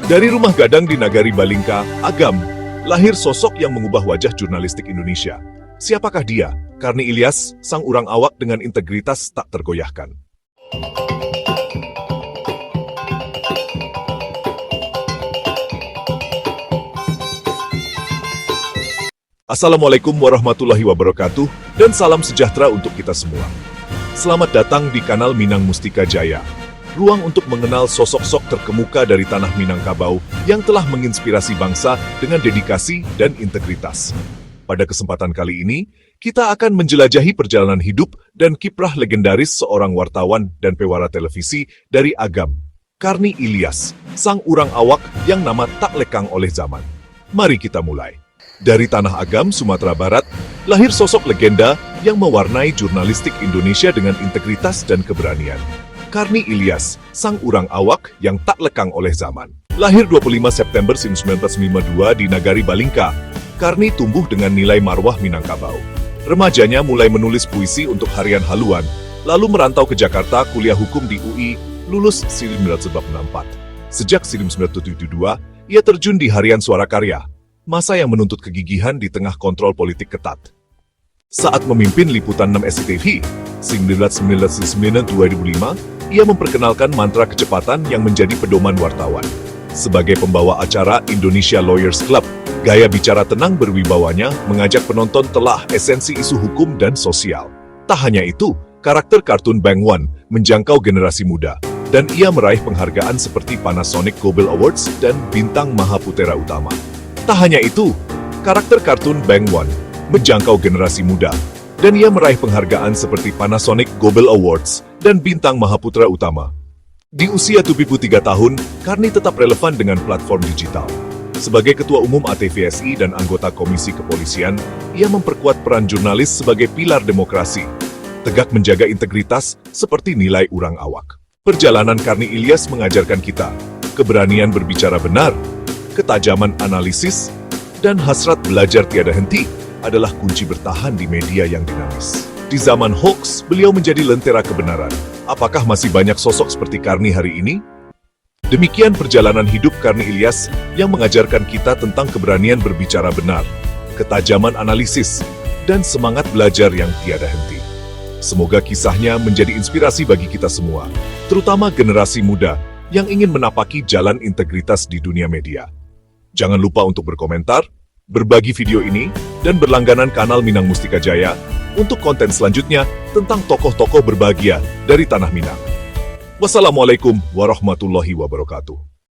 Dari rumah gadang di Nagari Balingka, Agam, lahir sosok yang mengubah wajah jurnalistik Indonesia. Siapakah dia? Karni Ilyas, sang urang awak dengan integritas tak tergoyahkan. Assalamualaikum warahmatullahi wabarakatuh, dan salam sejahtera untuk kita semua. Selamat datang di kanal Minang Mustika Jaya. Ruang untuk mengenal sosok-sosok terkemuka dari tanah Minangkabau yang telah menginspirasi bangsa dengan dedikasi dan integritas. Pada kesempatan kali ini, kita akan menjelajahi perjalanan hidup dan kiprah legendaris seorang wartawan dan pewara televisi dari Agam, Karni Ilyas, sang urang awak yang nama tak lekang oleh zaman. Mari kita mulai. Dari tanah Agam, Sumatera Barat, lahir sosok legenda yang mewarnai jurnalistik Indonesia dengan integritas dan keberanian. Karni Ilyas, sang urang awak yang tak lekang oleh zaman. Lahir 25 September 1952 di Nagari Balingka, Karni tumbuh dengan nilai marwah Minangkabau. Remajanya mulai menulis puisi untuk harian Haluan, lalu merantau ke Jakarta kuliah hukum di UI, lulus 1994. Sejak 1972, ia terjun di harian Suara Karya, masa yang menuntut kegigihan di tengah kontrol politik ketat. Saat memimpin liputan 6 SCTV, 1999-2005, ia memperkenalkan mantra kecepatan yang menjadi pedoman wartawan. Sebagai pembawa acara Indonesia Lawyers Club, gaya bicara tenang berwibawanya mengajak penonton telah esensi isu hukum dan sosial. Tak hanya itu, karakter kartun Bang Wan menjangkau generasi muda, dan ia meraih penghargaan seperti Panasonic Gobel Awards dan Bintang Mahaputera Utama. Tak hanya itu, karakter kartun Bang Wan menjangkau generasi muda, dan ia meraih penghargaan seperti Panasonic Gobel Awards dan Bintang Mahaputra Utama. Di usia 73 tahun, Karni tetap relevan dengan platform digital. Sebagai Ketua Umum ATVSI dan anggota Komisi Kepolisian, ia memperkuat peran jurnalis sebagai pilar demokrasi, tegak menjaga integritas seperti nilai urang awak. Perjalanan Karni Ilyas mengajarkan kita keberanian berbicara benar, ketajaman analisis, dan hasrat belajar tiada henti adalah kunci bertahan di media yang dinamis. Di zaman hoax, beliau menjadi lentera kebenaran. Apakah masih banyak sosok seperti Karni hari ini? Demikian perjalanan hidup Karni Ilyas yang mengajarkan kita tentang keberanian berbicara benar, ketajaman analisis, dan semangat belajar yang tiada henti. Semoga kisahnya menjadi inspirasi bagi kita semua, terutama generasi muda yang ingin menapaki jalan integritas di dunia media. Jangan lupa untuk berkomentar, berbagi video ini, dan berlangganan kanal Minang Mustika Jaya untuk konten selanjutnya tentang tokoh-tokoh berbahagia dari Tanah Minang. Wassalamualaikum warahmatullahi wabarakatuh.